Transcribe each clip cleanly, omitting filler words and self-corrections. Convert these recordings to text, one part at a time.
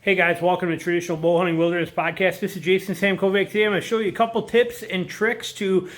Hey guys, welcome to Traditional Bowhunting Wilderness Podcast. This is Jason Samkovic. Today I'm going to show you a couple tips and tricks to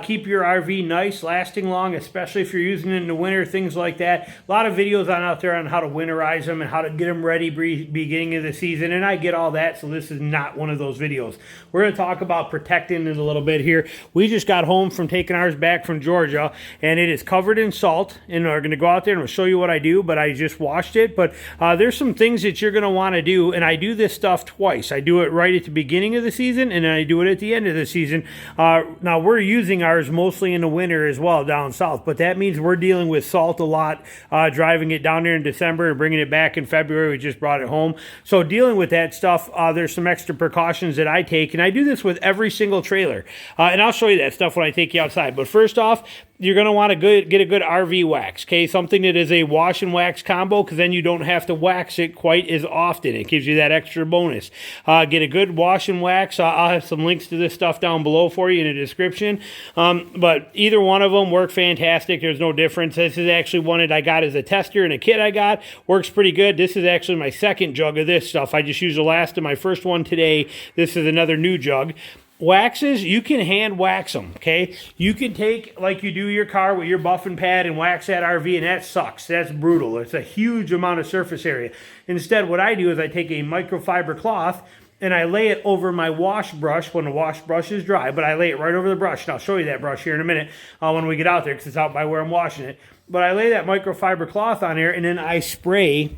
keep your RV nice, lasting long, especially if you're using it in the winter, things like that. A lot of videos out there on how to winterize them and how to get them ready beginning of the season, and I get all that, so this is not one of those videos. We're going to talk about protecting it a little bit here. We just got home from taking ours back from Georgia, and it is covered in salt, and we're going to go out there and we'll show you what I do, but I just washed it. But there's some things that you're going to want to do, and I do this stuff twice. I do it right at the beginning of the season, and then I do it at the end of the season. Now, we're using ours mostly in the winter as well down south, but that means we're dealing with salt a lot, driving it down there in December and bringing it back in February. We just brought it home. So dealing with that stuff, there's some extra precautions that I take, and I do this with every single trailer. And I'll show you that stuff when I take you outside. But first off, you're going to want to get a good RV wax, okay? Something that is a wash and wax combo, because then you don't have to wax it quite as often. It gives you that extra bonus. Get a good wash and wax. I'll have some links to this stuff down below for you in the description. But either one of them work fantastic. There's no difference. This is actually one that I got as a tester and a kit I got. Works pretty good. This is actually my second jug of this stuff. I just used the last of my first one today. This is another new jug. Waxes, you can hand wax them, okay? You can take, like you do your car with your buffing pad and wax that RV, and that sucks. That's brutal. It's a huge amount of surface area. Instead, what I do is I take a microfiber cloth and I lay it over my wash brush when the wash brush is dry, but I lay it right over the brush. And I'll show you that brush here in a minute when we get out there, because it's out by where I'm washing it. But I lay that microfiber cloth on there, and then I spray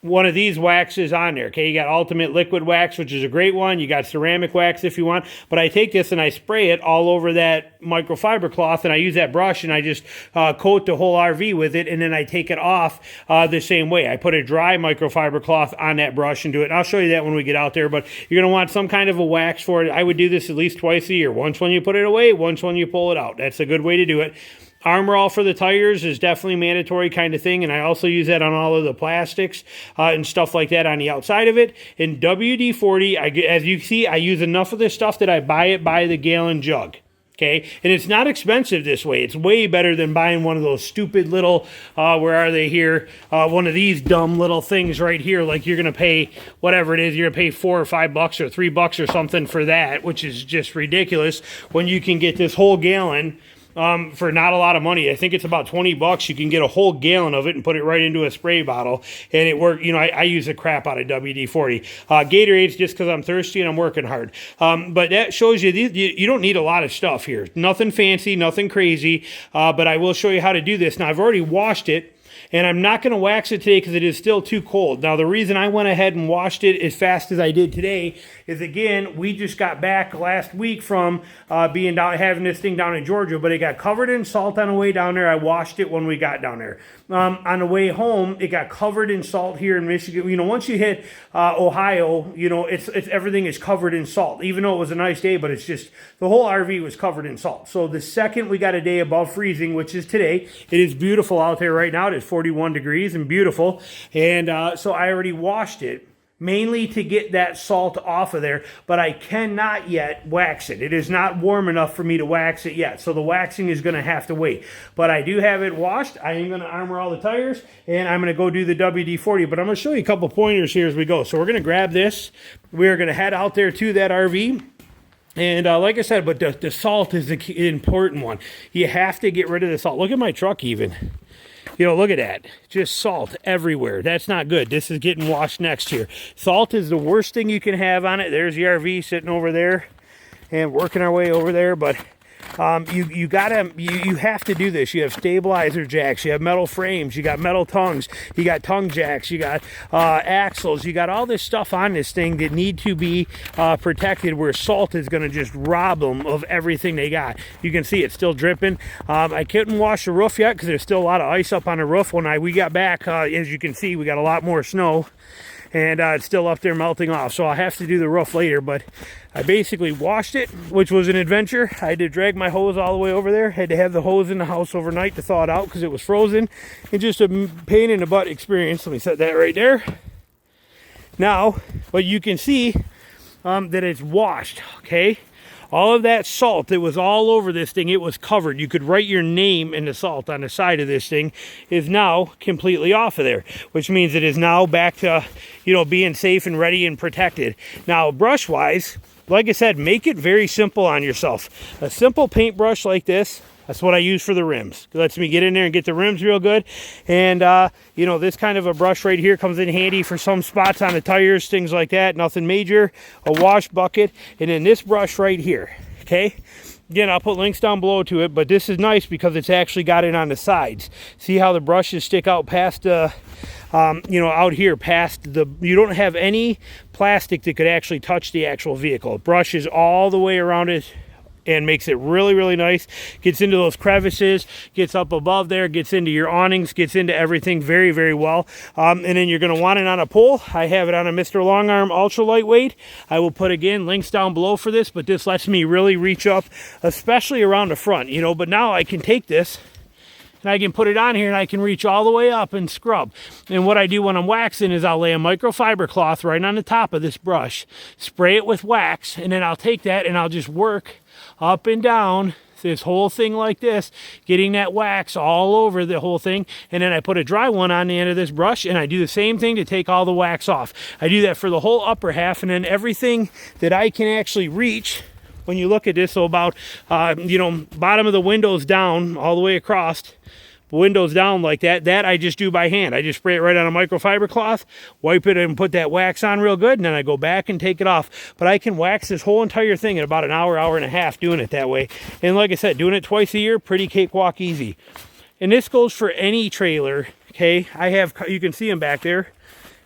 one of these waxes on there, okay? You got ultimate liquid wax, which is a great one. You got ceramic wax if you want. But I take this and I spray it all over that microfiber cloth, and I use that brush and I just coat the whole RV with it, and then I take it off the same way. I put a dry microfiber cloth on that brush and do it. And I'll show you that when we get out there, but you're going to want some kind of a wax for it. I would do this at least twice a year. Once when you put it away, once when you pull it out. That's a good way to do it. Armor all for the tires is definitely mandatory kind of thing, and I also use that on all of the plastics and stuff like that on the outside of it. In WD-40, as you see, I use enough of this stuff that I buy it by the gallon jug. Okay, and it's not expensive this way. It's way better than buying one of those stupid little, where are they here? One of these dumb little things right here. Like you're going to pay, whatever it is, you're going to pay $4 or $5 or $3 or something for that, which is just ridiculous when you can get this whole gallon for not a lot of money. I think it's about $20. You can get a whole gallon of it and put it right into a spray bottle, and it works. You know, I use the crap out of WD-40. Gatorade's just because I'm thirsty and I'm working hard. But that shows you, you don't need a lot of stuff here. Nothing fancy, nothing crazy, but I will show you how to do this. Now, I've already washed it, and I'm not going to wax it today because it is still too cold. Now, the reason I went ahead and washed it as fast as I did today is, again, we just got back last week from having this thing down in Georgia, but it got covered in salt on the way down there. I washed it when we got down there. On the way home, it got covered in salt here in Michigan. You know, once you hit Ohio, you know, it's everything is covered in salt, even though it was a nice day, but it's just, the whole RV was covered in salt. So the second we got a day above freezing, which is today, it is beautiful out there right now. It is 41 degrees and beautiful. And so I already washed it, mainly to get that salt off of there, but I cannot yet wax it. It is not warm enough for me to wax it yet, so the waxing is going to have to wait. But I do have it washed. I am going to armor all the tires, and I'm going to go do the WD-40, but I'm going to show you a couple pointers here as we go. So we're going to grab this. We're going to head out there to that RV. And like I said, but the salt is the important one. You have to get rid of the salt. Look at my truck even. You know, look at that. Just salt everywhere. That's not good. This is getting washed next year. Salt is the worst thing you can have on it. There's the RV sitting over there and working our way over there. But you have to do this. You have stabilizer jacks, you have metal frames, you got metal tongues, you got tongue jacks, you got axles, you got all this stuff on this thing that need to be protected, where salt is going to just rob them of everything they got. You can see it's still dripping. I couldn't wash the roof yet because there's still a lot of ice up on the roof. When we got back, as you can see, we got a lot more snow, and it's still up there melting off. So I'll have to do the roof later, but I basically washed it, which was an adventure. I had to drag my hose all the way over there. Had to have the hose in the house overnight to thaw it out because it was frozen. And just a pain in the butt experience. Let me set that right there. Now, but you can see that it's washed, okay? all of that salt that was all over this thing, it was covered. You could write your name in the salt on the side of this thing, is now completely off of there, which means it is now back to, you know, being safe and ready and protected. Now, brush wise, like I said, make it very simple on yourself. A simple paintbrush like this, that's what I use for the rims. It lets me get in there and get the rims real good. And, you know, this kind of a brush right here comes in handy for some spots on the tires, things like that. Nothing major. A wash bucket. And then this brush right here, okay? Again, I'll put links down below to it, but this is nice because it's actually got it on the sides. See how the brushes stick out past the, you know, out here past the, you don't have any plastic that could actually touch the actual vehicle. It brushes all the way around it and makes it really, really nice. Gets into those crevices, gets up above there, gets into your awnings, gets into everything very, very well. And then you're gonna want it on a pole. I have it on a Mr. Long Arm Ultra Lightweight. I will put, again, links down below for this, but this lets me really reach up, especially around the front, you know. But now I can take this and I can put it on here and I can reach all the way up and scrub. And what I do when I'm waxing is I'll lay a microfiber cloth right on the top of this brush, spray it with wax, and then I'll take that and I'll just work up and down this whole thing like this, getting that wax all over the whole thing. And then I put a dry one on the end of this brush and I do the same thing to take all the wax off. I do that for the whole upper half, and then everything that I can actually reach, when you look at this, so about, you know, bottom of the windows down all the way across, windows down like that, that I just do by hand. I just spray it right on a microfiber cloth, wipe it and put that wax on real good, and then I go back and take it off. But I can wax this whole entire thing in about an hour, hour and a half doing it that way. And like I said, doing it twice a year, pretty cakewalk easy. And this goes for any trailer, okay? I have, you can see them back there,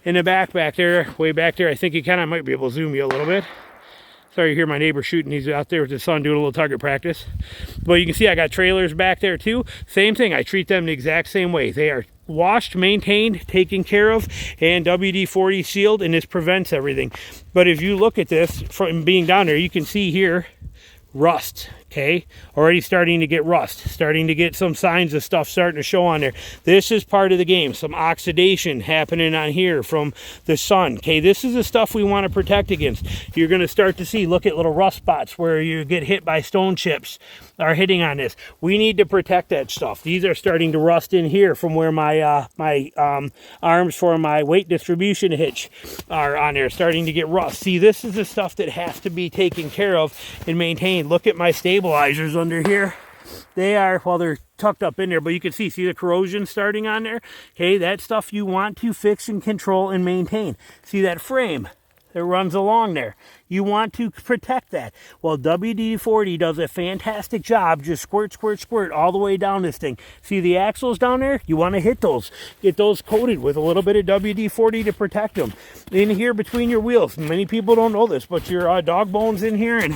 in the back there, way back there. I think you kind of might be able to zoom you a little bit. Sorry, you hear my neighbor shooting. He's out there with his son doing a little target practice. But you can see I got trailers back there too. Same thing. I treat them the exact same way. They are washed, maintained, taken care of, and WD-40 sealed, and this prevents everything. But if you look at this from being down there, you can see here rust, okay? Already starting to get rust, starting to get some signs of stuff starting to show on there. This is part of the game. Some oxidation happening on here from the sun, okay? This is the stuff we want to protect against. You're going to start to see, look at little rust spots where you get hit by stone chips are hitting on this. We need to protect that stuff. These are starting to rust in here from where my arms for my weight distribution hitch are on there, starting to get rust. See, this is the stuff that has to be taken care of and maintained. Look at my stabilizers under here. They are, well, they're tucked up in there, but you can see the corrosion starting on there. Okay, that stuff you want to fix and control and maintain. See that frame that runs along there? You want to protect that. Well, WD-40 does a fantastic job. Just squirt, squirt, squirt all the way down this thing. See the axles down there? You want to hit those. Get those coated with a little bit of WD-40 to protect them. In here between your wheels. Many people don't know this, but your dog bones in here and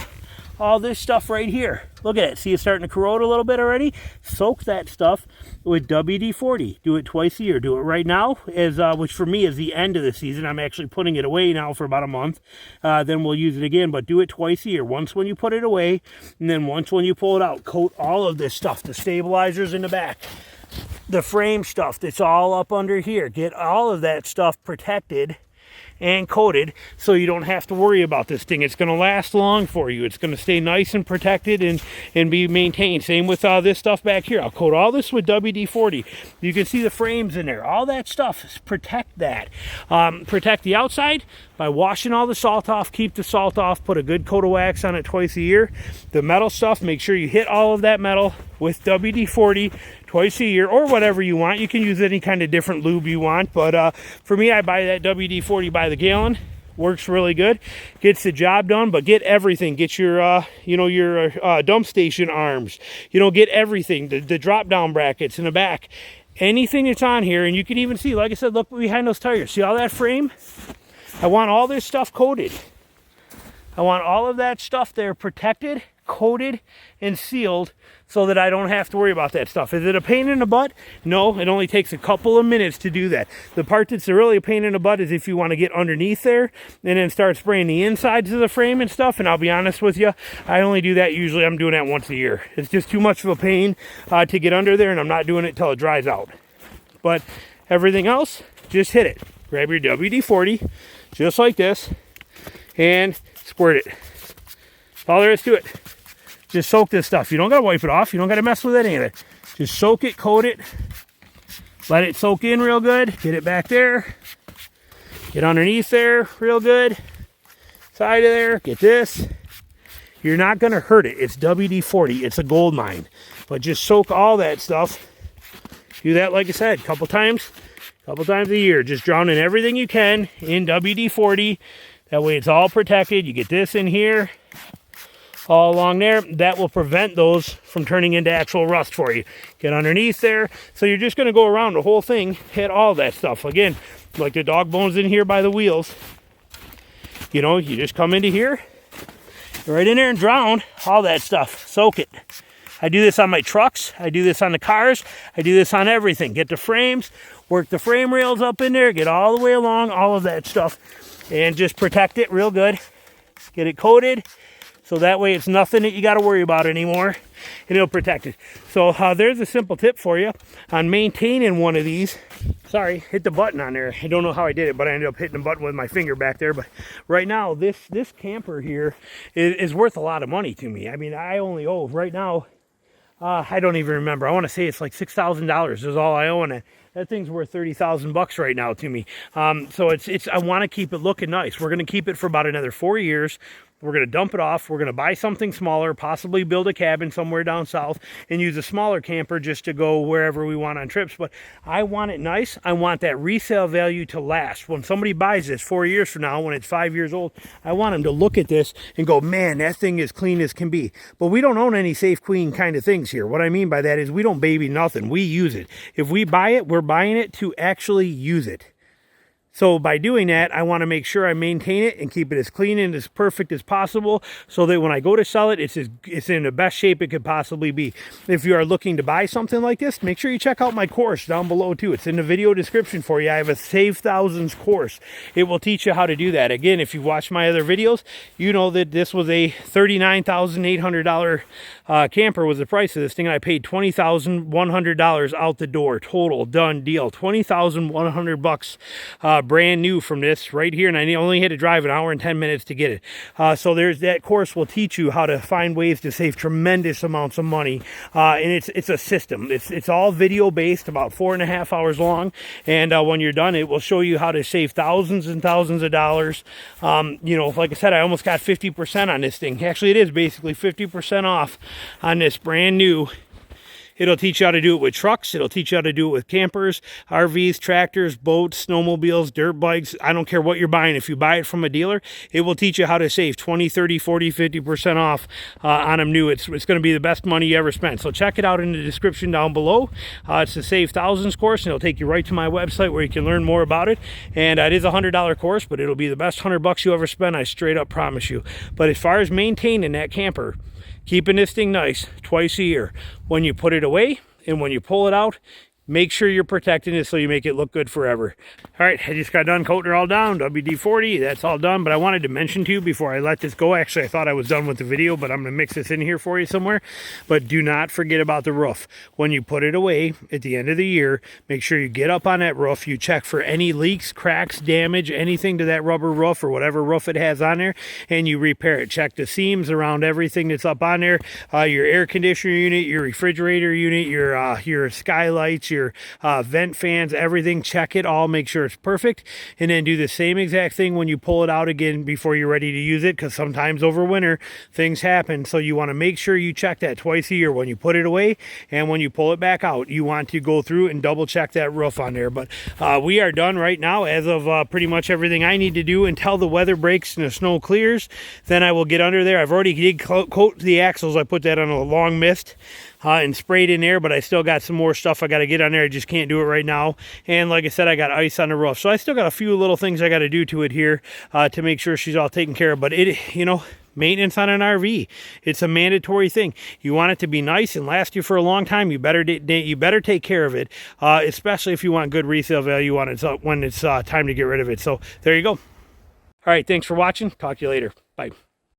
all this stuff right here. Look at it. See, it's starting to corrode a little bit already? Soak that stuff with WD-40. Do it twice a year. Do it right now, as which for me is the end of the season. I'm actually putting it away now for about a month. Then we'll use it again, but do it twice a year. Once when you put it away, and then once when you pull it out. Coat all of this stuff. The stabilizers in the back. The frame stuff that's all up under here. Get all of that stuff protected and coated so you don't have to worry about this thing. It's going to last long for you. It's going to stay nice and protected and be maintained. Same with this stuff back here. I'll coat all this with WD-40. You can see the frames in there. All that stuff is protect that. Protect the outside by washing all the salt off. Keep the salt off. Put a good coat of wax on it twice a year. The metal stuff, make sure you hit all of that metal with WD-40 twice a year, or whatever you want. You can use any kind of different lube you want, but for me, I buy that WD-40 by the gallon. Works really good, gets the job done. But get everything. Get your your dump station arms, get everything, the drop down brackets in the back, anything that's on here. And you can even see, like I said, look behind those tires. See all that frame? I want all this stuff coated. I want all of that stuff there protected, coated, and sealed, so that I don't have to worry about that stuff. Is it a pain in the butt? No, it only takes a couple of minutes to do that. The part that's really a pain in the butt is if you want to get underneath there and then start spraying the insides of the frame and stuff. And I'll be honest with you, I only do that usually. I'm doing that once a year. It's just too much of a pain to get under there, and I'm not doing it till it dries out. But everything else, just hit it. Grab your WD-40, just like this, and squirt it. That's all there is to it. Just soak this stuff. You don't got to wipe it off. You don't got to mess with any of it. Just soak it, coat it, let it soak in real good. Get it back there. Get underneath there real good. Side of there. Get this. You're not going to hurt it. It's WD-40. It's a gold mine. But just soak all that stuff. Do that, like I said, a couple times a year. Just drown in everything you can in WD-40. That way it's all protected. You get this in here, all along there. That will prevent those from turning into actual rust for you. Get underneath there. So you're just going to go around the whole thing, hit all that stuff. Again, like the dog bones in here by the wheels. You know, you just come into here, right in there and drown all that stuff. Soak it. I do this on my trucks. I do this on the cars. I do this on everything. Get the frames, work the frame rails up in there, get all the way along, all of that stuff, and just protect it real good. Get it coated, so that way it's nothing that you got to worry about anymore, and it'll protect it. So there's a simple tip for you on maintaining one of these. Sorry, hit the button on there. I don't know how I did it, but I ended up hitting the button with my finger back there. But right now, this camper here is worth a lot of money to me. I mean, I only owe right now, I don't even remember. I want to say it's like $6,000 is all I owe on it. That thing's worth 30,000 bucks right now to me. So it's I want to keep it looking nice. We're going to keep it for about another 4 years. We're going to dump it off. We're going to buy something smaller, possibly build a cabin somewhere down south and use a smaller camper just to go wherever we want on trips. But I want it nice. I want that resale value to last. When somebody buys this 4 years from now, when it's 5 years old, I want them to look at this and go, man, that thing is clean as can be. But we don't own any safe queen kind of things here. What I mean by that is we don't baby nothing. We use it. If we buy it, we're buying it to actually use it. So by doing that, I want to make sure I maintain it and keep it as clean and as perfect as possible so that when I go to sell it, it's in the best shape it could possibly be. If you are looking to buy something like this, make sure you check out my course down below too. It's in the video description for you. I have a Save Thousands course. It will teach you how to do that. Again, if you've watched my other videos, you know that this was a $39,800 camper was the price of this thing. I paid $20,100 out the door. Total done deal. $20,100 brand new from this right here, and I only had to drive an hour and 10 minutes to get it. So there's that course will teach you how to find ways to save tremendous amounts of money, and it's a system. It's all video based, about 4.5 hours long, and when you're done, it will show you how to save thousands and thousands of dollars. You know, like I said, I almost got 50% on this thing. Actually, it is basically 50% off on this brand new. It'll teach you how to do it with trucks. It'll teach you how to do it with campers, RVs, tractors, boats, snowmobiles, dirt bikes. I don't care what you're buying. If you buy it from a dealer, it will teach you how to save 20, 30, 40, 50% off on them new. It's going to be the best money you ever spent. So check it out in the description down below. It's the Save Thousands course, and it'll take you right to my website where you can learn more about it. And it is a $100 course, but it'll be the best $100 you ever spend. I straight up promise you. But as far as maintaining that camper, keeping this thing nice twice a year. When you put it away and when you pull it out, make sure you're protecting it so you make it look good forever. All right, I just got done coating her all down, WD-40, that's all done. But I wanted to mention to you before I let this go, actually I thought I was done with the video, but I'm gonna mix this in here for you somewhere. But do not forget about the roof. When you put it away at the end of the year, make sure you get up on that roof, you check for any leaks, cracks, damage, anything to that rubber roof or whatever roof it has on there, and you repair it. Check the seams around everything that's up on there, your air conditioner unit, your refrigerator unit, your skylights, your vent fans, everything. Check it all, make sure it's perfect, and then do the same exact thing when you pull it out again before you're ready to use it, because sometimes over winter things happen. So you want to make sure you check that twice a year, when you put it away and when you pull it back out. You want to go through and double check that roof on there. But we are done right now as of pretty much everything I need to do until the weather breaks and the snow clears. Then I will get under there. I've already did coat the axles. I put that on a long mist and sprayed in there, but I still got some more stuff I got to get on there. I just can't do it right now. And like I said, I got ice on the roof, so I still got a few little things I got to do to it here to make sure she's all taken care of. But it, you know, maintenance on an RV, it's a mandatory thing. You want it to be nice and last you for a long time. You better take care of it, especially if you want good resale value on it when it's time to get rid of it. So there you go. All right, thanks for watching. Talk to you later. Bye.